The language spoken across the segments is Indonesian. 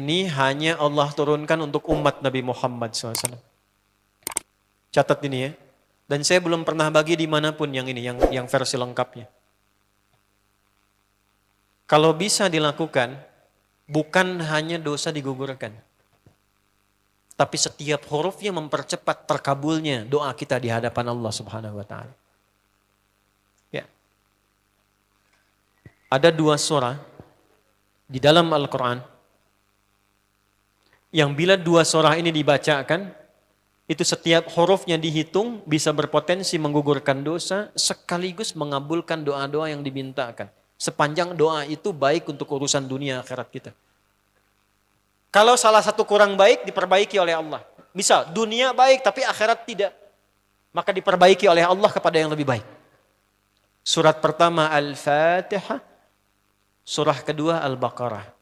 ini hanya Allah turunkan untuk umat Nabi Muhammad SAW. Catat ini ya. Dan saya belum pernah bagi dimanapun yang ini, yang versi lengkapnya. Kalau bisa dilakukan, bukan hanya dosa digugurkan. Tapi setiap hurufnya mempercepat terkabulnya doa kita di hadapan Allah Subhanahu wa Ta'ala. Ya. Ada 2 surah di dalam Al-Quran yang bila 2 surah ini dibacakan, itu setiap hurufnya dihitung bisa berpotensi menggugurkan dosa sekaligus mengabulkan doa-doa yang dimintakan. Sepanjang doa itu baik untuk urusan dunia akhirat kita. Kalau salah satu kurang baik diperbaiki oleh Allah. Misal dunia baik tapi akhirat tidak. Maka diperbaiki oleh Allah kepada yang lebih baik. Surat pertama Al-Fatihah. Surah kedua Al-Baqarah.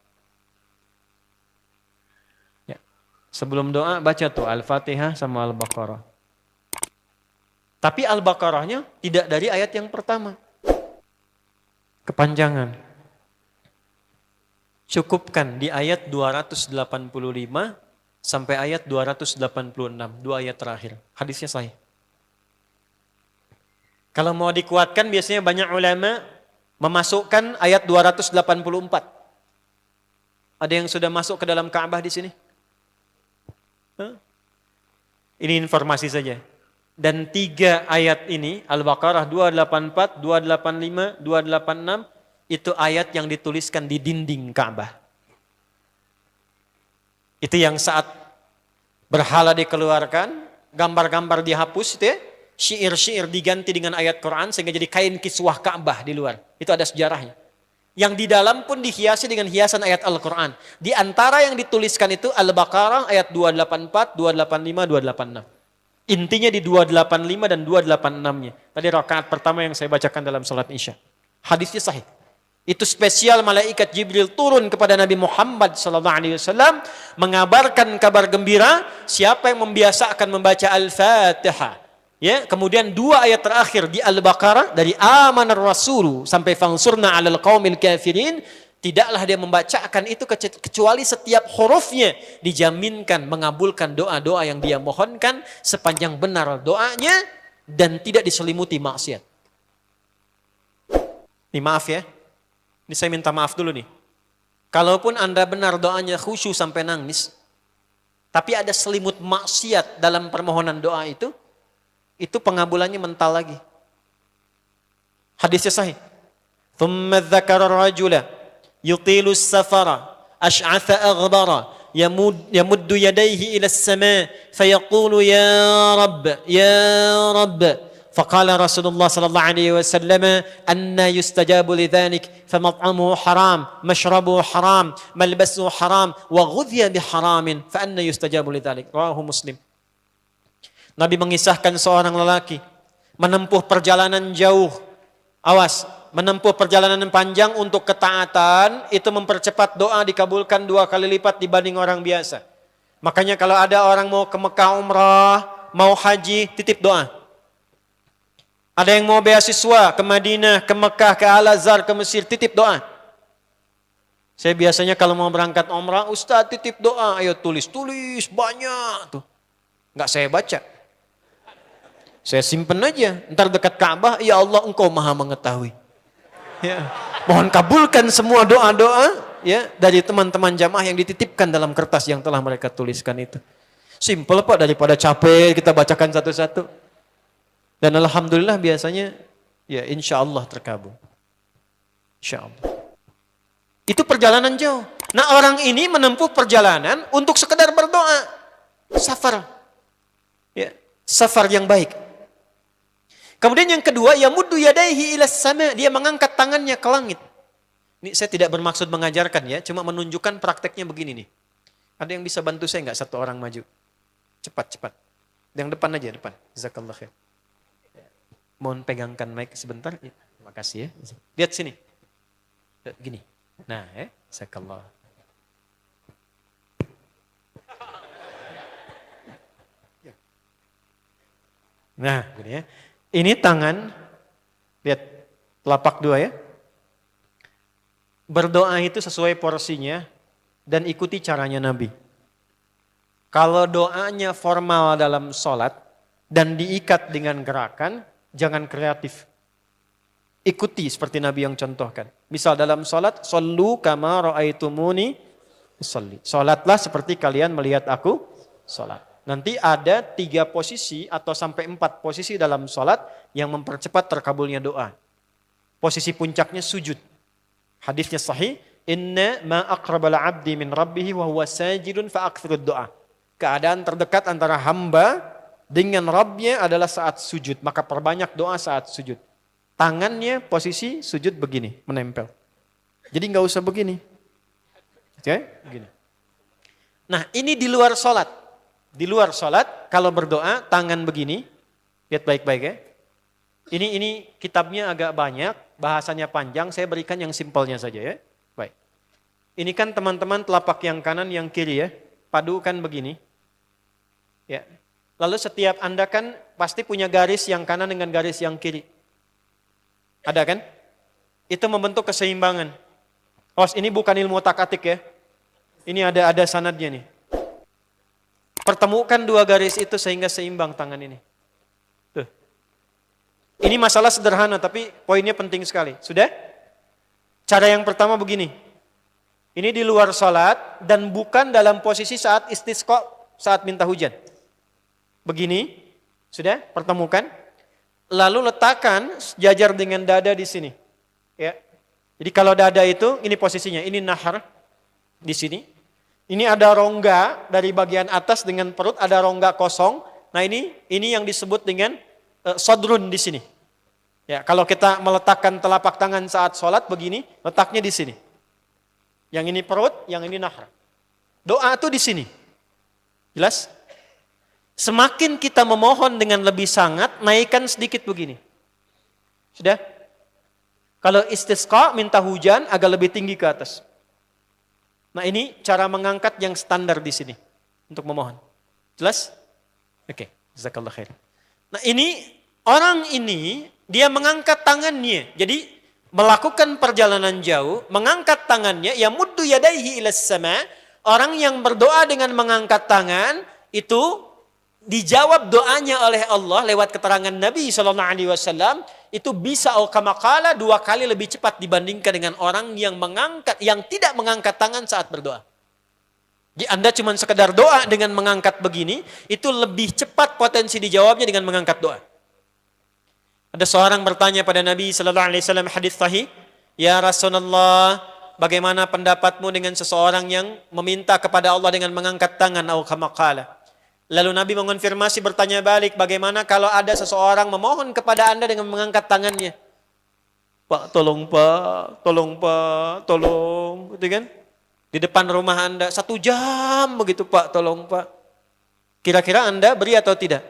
Sebelum doa baca tuh Al-Fatihah sama Al-Baqarah. Tapi Al-Baqarahnya tidak dari ayat yang pertama. Kepanjangan. Cukupkan di ayat 285 sampai ayat 286. 2 ayat terakhir. Hadisnya sahih. Kalau mau dikuatkan biasanya banyak ulama memasukkan ayat 284. Ada yang sudah masuk ke dalam Ka'bah di sini? Ini informasi saja. Dan 3 ayat ini, Al-Baqarah 284, 285, 286, itu ayat yang dituliskan di dinding Ka'bah. Itu yang saat berhala dikeluarkan, gambar-gambar dihapus, itu ya, syair-syair diganti dengan ayat Quran, sehingga jadi kain kiswah Ka'bah di luar. Itu ada sejarahnya. Yang di dalam pun dihiasi dengan hiasan ayat Al-Quran. Di antara yang dituliskan itu Al-Baqarah ayat 284, 285, 286. Intinya di 285 dan 286-nya. Tadi rakaat pertama yang saya bacakan dalam salat Isya. Hadisnya sahih. Itu spesial malaikat Jibril turun kepada Nabi Muhammad SAW mengabarkan kabar gembira siapa yang membiasakan membaca Al-Fatihah. Ya, kemudian 2 ayat terakhir di Al-Baqarah dari amanar rasulu sampai fangsurna 'alal qaumil kafirin, tidaklah dia membacakan itu kecuali setiap hurufnya dijaminkan mengabulkan doa-doa yang dia mohonkan sepanjang benar doanya dan tidak diselimuti maksiat. Ini maaf ya. Ini saya minta maaf dulu nih. Kalaupun Anda benar doanya khusyuk sampai nangis, tapi ada selimut maksiat dalam permohonan doa itu pengabulannya mental lagi. Hadisnya sahih. Thumma dzakara rajula yutilu as-safara ash'atha aghbara yamuddu yadayhi ila as-sama' fayaqulu ya rabb faqala Rasulullah sallallahu alaihi wasallam anna yustajabu lidzalik famat'amuhu haram mashrabuhu haram malbasuhu haram wa ghudhiya biharamin fa anna yustajabu lidzalik. Rawahu Muslim. Nabi mengisahkan seorang lelaki menempuh perjalanan jauh. Awas, menempuh perjalanan panjang untuk ketaatan itu mempercepat doa dikabulkan 2 kali lipat dibanding orang biasa. Makanya kalau ada orang mau ke Mekah umrah, mau haji, titip doa. Ada yang mau beasiswa ke Madinah, ke Mekah, ke Al-Azhar, ke Mesir, titip doa. Saya biasanya kalau mau berangkat umrah, Ustaz titip doa, ayo tulis banyak tuh. Enggak saya baca. Saya simpen aja, ntar dekat Ka'bah, ya Allah engkau maha mengetahui. Ya. Mohon kabulkan semua doa-doa ya dari teman-teman jamaah yang dititipkan dalam kertas yang telah mereka tuliskan itu. Simple Pak, daripada capek kita bacakan satu-satu. Dan alhamdulillah biasanya ya insya Allah terkabul. Insya Allah. Itu perjalanan jauh. Nah orang ini menempuh perjalanan untuk sekedar berdoa. Safar. Ya, safar yang baik. Kemudian yang kedua, yamuddu yadaihi ilas sama, dia mengangkat tangannya ke langit. Ini saya tidak bermaksud mengajarkan ya, cuma menunjukkan prakteknya begini nih. Ada yang bisa bantu saya enggak satu orang maju? Cepat. Yang depan aja, depan. Jazakallah khair. Mohon pegangkan mic sebentar. Ya, terima kasih ya. Lihat sini. Gini. Nah, jazakallah. Nah, gini ya. Ini tangan, lihat telapak 2 ya. Berdoa itu sesuai porsinya, dan ikuti caranya Nabi. Kalau doanya formal dalam sholat dan diikat dengan gerakan, jangan kreatif. Ikuti seperti Nabi yang contohkan. Misal dalam sholat, shollu kama ra'aitumuni usolli. Sholatlah seperti kalian melihat aku sholat. Nanti ada 3 posisi atau sampai 4 posisi dalam sholat yang mempercepat terkabulnya doa. Posisi puncaknya sujud. Hadisnya sahih, inna ma aqrabal abdi min rabbihi wa huwa sajidun fa aktsirud doa. Keadaan terdekat antara hamba dengan Rabbnya adalah saat sujud, maka perbanyak doa saat sujud. Tangannya posisi sujud begini, menempel. Jadi nggak usah begini. Oke, begini. Nah, ini di luar sholat. Di luar sholat, kalau berdoa, tangan begini. Lihat baik-baik ya. Ini kitabnya agak banyak, bahasanya panjang, saya berikan yang simpelnya saja ya. Baik. Ini kan teman-teman telapak yang kanan, yang kiri ya. Padukan begini. Ya. Lalu setiap Anda kan pasti punya garis yang kanan dengan garis yang kiri. Ada kan? Itu membentuk keseimbangan. Ini bukan ilmu otak-atik ya. Ini ada sanadnya nih. Pertemukan 2 garis itu sehingga seimbang tangan ini. Tuh. Ini masalah sederhana tapi poinnya penting sekali. Sudah? Cara yang pertama begini. Ini di luar sholat dan bukan dalam posisi saat istisqa, saat minta hujan. Begini. Sudah? Pertemukan. Lalu letakkan sejajar dengan dada di sini. Ya. Jadi kalau dada itu, ini posisinya, ini nahar di sini. Ini ada rongga dari bagian atas dengan perut, ada rongga kosong. Nah ini yang disebut dengan sodrun di sini. Ya, kalau kita meletakkan telapak tangan saat sholat begini, letaknya di sini. Yang ini perut, yang ini nahar. Doa itu di sini. Jelas? Semakin kita memohon dengan lebih sangat, naikkan sedikit begini. Sudah? Kalau istisqa, minta hujan, agak lebih tinggi ke atas. Nah ini cara mengangkat yang standar di sini. Untuk memohon. Jelas? Oke. Jazakallah khair. Nah orang ini, dia mengangkat tangannya. Jadi melakukan perjalanan jauh, mengangkat tangannya, ya muddu yadaihi ilas sama. Orang yang berdoa dengan mengangkat tangan, itu dijawab doanya oleh Allah lewat keterangan Nabi SAW, itu bisa kamakala 2 kali lebih cepat dibandingkan dengan orang yang tidak mengangkat tangan saat berdoa. Jadi Anda cuma sekedar doa dengan mengangkat begini, itu lebih cepat potensi dijawabnya dengan mengangkat doa. Ada seorang bertanya pada Nabi SAW, hadis sahih, ya Rasulullah, bagaimana pendapatmu dengan seseorang yang meminta kepada Allah dengan mengangkat tangan atau kamakala? Lalu Nabi mengonfirmasi, bertanya balik, bagaimana kalau ada seseorang memohon kepada Anda dengan mengangkat tangannya? Pak, tolong Pak, tolong Pak, tolong. Gitu kan? Di depan rumah Anda, 1 jam begitu Pak, tolong Pak. Kira-kira Anda beri atau tidak?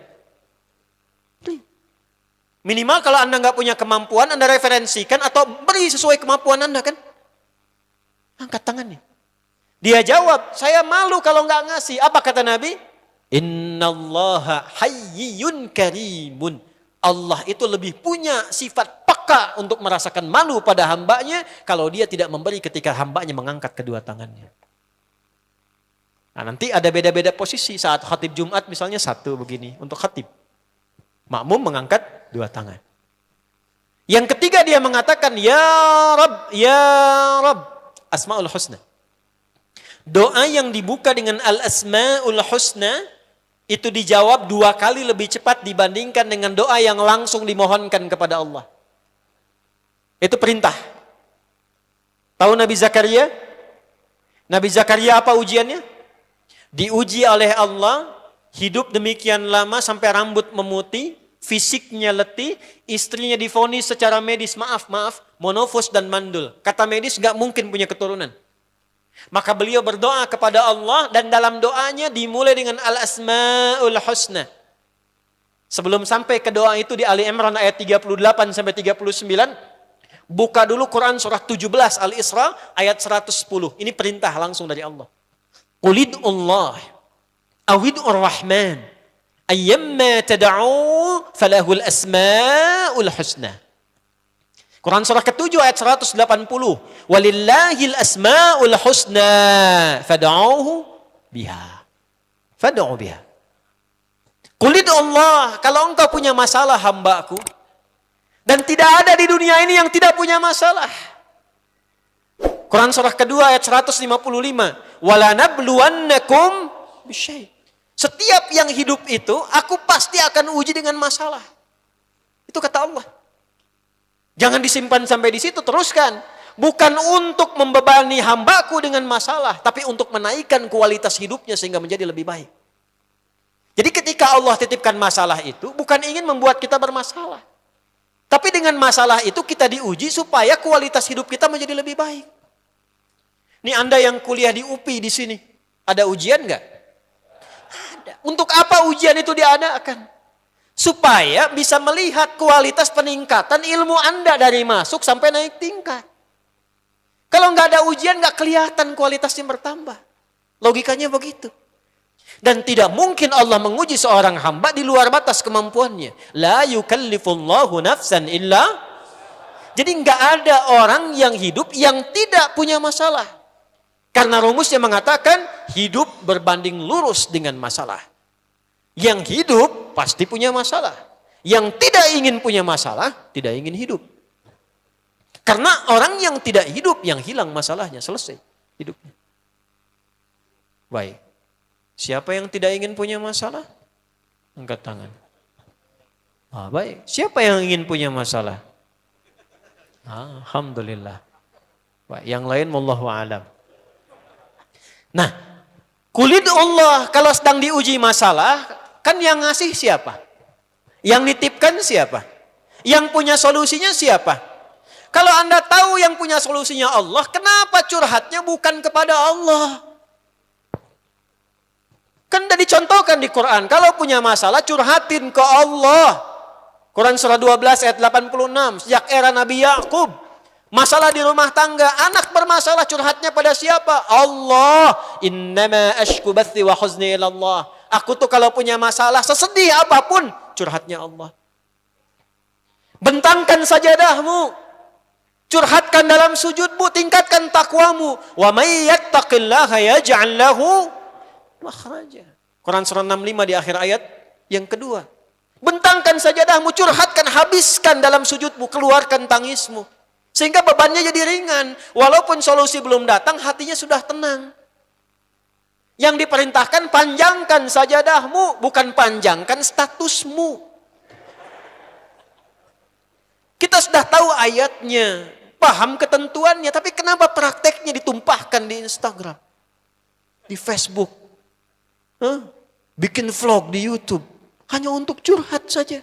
Beri. Minimal kalau Anda nggak punya kemampuan, Anda referensikan atau beri sesuai kemampuan Anda kan? Angkat tangannya. Dia jawab, saya malu kalau nggak ngasih. Apa kata Nabi? Innallaha hayyun karimun. Allah itu lebih punya sifat peka untuk merasakan malu pada hambanya kalau dia tidak memberi ketika hambanya mengangkat kedua tangannya. Nah nanti ada beda-beda posisi saat khatib Jumat misalnya 1 begini untuk khatib. Makmum mengangkat 2 tangan. Yang ketiga dia mengatakan ya Rabb, Asmaul Husna. Doa yang dibuka dengan Al-Asmaul Husna itu dijawab 2 kali lebih cepat dibandingkan dengan doa yang langsung dimohonkan kepada Allah. Itu perintah. Tahu Nabi Zakaria? Nabi Zakaria apa ujiannya? Diuji oleh Allah, hidup demikian lama sampai rambut memutih, fisiknya letih, istrinya divonis secara medis, maaf, monofos dan mandul. Kata medis gak mungkin punya keturunan. Maka beliau berdoa kepada Allah dan dalam doanya dimulai dengan Al-Asmaul Husna. Sebelum sampai ke doa itu di Ali Imran ayat 38 sampai 39, buka dulu Quran surah 17 Al-Isra ayat 110. Ini perintah langsung dari Allah. Qulidullah awidur rahman ayyamma tad'u falahul asmaul husna. Quran surah ke-17 57 ayat 180. Walillahil asmaul husna fad'uhu biha. Fad'u biha. Qul Allah, kalau engkau punya masalah hambaku, dan tidak ada di dunia ini yang tidak punya masalah. Quran surah kedua ayat 155. Wala nabluwannakum bisyai'. Setiap yang hidup itu, aku pasti akan uji dengan masalah. Itu kata Allah. Jangan disimpan sampai di situ, teruskan. Bukan untuk membebani hambaku dengan masalah, tapi untuk menaikkan kualitas hidupnya sehingga menjadi lebih baik. Jadi ketika Allah titipkan masalah itu, bukan ingin membuat kita bermasalah. Tapi dengan masalah itu kita diuji supaya kualitas hidup kita menjadi lebih baik. Ini Anda yang kuliah di UPI di sini, ada ujian nggak? Ada. Untuk apa ujian itu diadakan? Supaya bisa melihat kualitas peningkatan ilmu Anda dari masuk sampai naik tingkat. Kalau nggak ada ujian, nggak kelihatan kualitasnya bertambah. Logikanya begitu. Dan tidak mungkin Allah menguji seorang hamba di luar batas kemampuannya. La yukallifullahu nafsan illa. Jadi nggak ada orang yang hidup yang tidak punya masalah. Karena rumusnya mengatakan hidup berbanding lurus dengan masalah. Yang hidup pasti punya masalah. Yang tidak ingin punya masalah, tidak ingin hidup. Karena orang yang tidak hidup, yang hilang masalahnya, selesai hidupnya. Baik. Siapa yang tidak ingin punya masalah? Angkat tangan. Baik. Siapa yang ingin punya masalah? Alhamdulillah. Baik. Yang lain wallahu a'lam. Nah, kulit Allah kalau sedang diuji masalah, kan yang ngasih siapa? Yang nitipkan siapa? Yang punya solusinya siapa? Kalau Anda tahu yang punya solusinya Allah, kenapa curhatnya bukan kepada Allah? Kan sudah dicontohkan di Quran. Kalau punya masalah, curhatin ke Allah. Quran surah 12 ayat 86. Sejak era Nabi Yakub. Masalah di rumah tangga. Anak bermasalah, curhatnya pada siapa? Allah. Innama ashku bathi wa khuzni ilallah. Aku tuh kalau punya masalah, sesedih apapun, curhatnya Allah. Bentangkan sajadahmu. Curhatkan dalam sujudmu. Tingkatkan takwamu. Wa may yattaqillaha yaj'al lahu makhraja. Quran surah 65 di akhir ayat yang kedua. Bentangkan sajadahmu, curhatkan, habiskan dalam sujudmu, keluarkan tangismu. Sehingga bebannya jadi ringan. Walaupun solusi belum datang, hatinya sudah tenang. Yang diperintahkan panjangkan sajadahmu, bukan panjangkan statusmu. Kita sudah tahu ayatnya, paham ketentuannya, tapi kenapa prakteknya ditumpahkan di Instagram, di Facebook? Bikin vlog di YouTube hanya untuk curhat saja.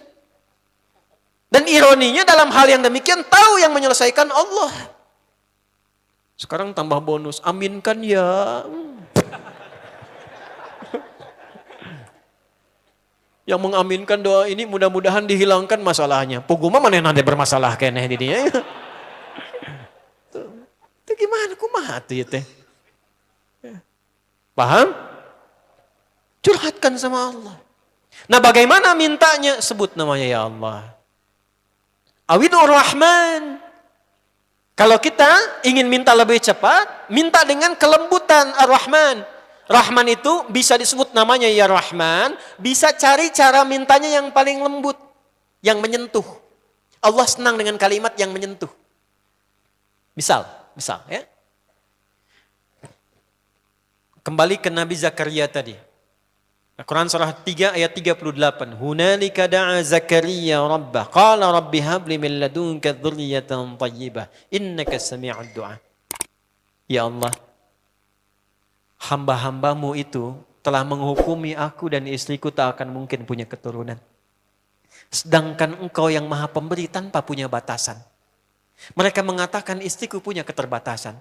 Dan ironinya dalam hal yang demikian tahu yang menyelesaikan Allah. Sekarang tambah bonus, aminkan ya. Yang mengaminkan doa ini mudah-mudahan dihilangkan masalahnya. Puguma mana nanti bermasalah keneh di dia. Itu gimana kumaha tuh ya teh? Paham? Curhatkan sama Allah. Nah bagaimana mintanya? Sebut namanya ya Allah. Awidur Rahman. Kalau kita ingin minta lebih cepat, minta dengan kelembutan Ar-Rahman. Rahman itu bisa disebut namanya ya Rahman. Bisa cari cara mintanya yang paling lembut. Yang menyentuh. Allah senang dengan kalimat yang menyentuh. Misal ya. Kembali ke Nabi Zakaria tadi. Quran surah 3 ayat 38. Hunalika da'a Zakaria rabbah. Qala rabbi habli min ladunka dzurriyyatan thayyibah. Innaka sami'ud du'a. Ya Allah, hamba-hambamu itu telah menghukumi aku dan istriku tak akan mungkin punya keturunan. Sedangkan engkau yang maha pemberi tanpa punya batasan. Mereka mengatakan istriku punya keterbatasan.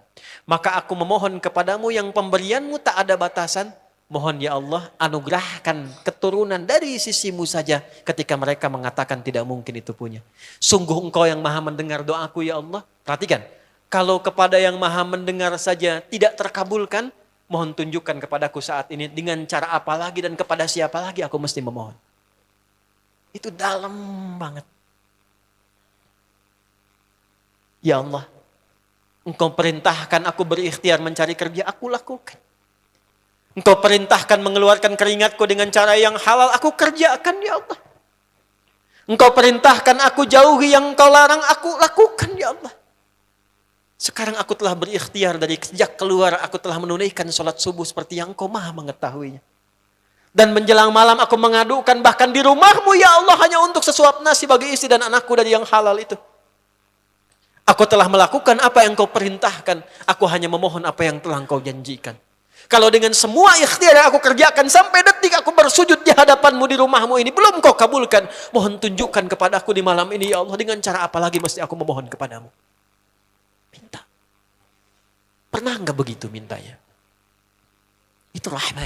Maka aku memohon kepadamu yang pemberianmu tak ada batasan. Mohon ya Allah anugerahkan keturunan dari sisimu saja ketika mereka mengatakan tidak mungkin itu punya. Sungguh engkau yang maha mendengar doaku ya Allah. Perhatikan, kalau kepada yang maha mendengar saja tidak terkabulkan, mohon tunjukkan kepadaku saat ini dengan cara apa lagi dan kepada siapa lagi aku mesti memohon. Itu dalam banget. Ya Allah, Engkau perintahkan aku berikhtiar mencari kerja, aku lakukan. Engkau perintahkan mengeluarkan keringatku dengan cara yang halal, aku kerjakan ya Allah. Engkau perintahkan aku jauhi yang Engkau larang, aku lakukan ya Allah. Sekarang aku telah berikhtiar dari sejak keluar, aku telah menunaikan sholat subuh seperti yang Engkau maha mengetahuinya. Dan menjelang malam aku mengadukan bahkan di rumahmu ya Allah hanya untuk sesuap nasi bagi istri dan anakku dari yang halal itu. Aku telah melakukan apa yang Kau perintahkan. Aku hanya memohon apa yang telah Kau janjikan. Kalau dengan semua ikhtiar yang aku kerjakan sampai detik aku bersujud di hadapan-Mu di rumah-Mu ini belum Kau kabulkan, mohon tunjukkan kepadaku di malam ini ya Allah, dengan cara apa lagi mesti aku memohon kepadamu. Minta. Pernah enggak begitu mintanya? Itu rahmat.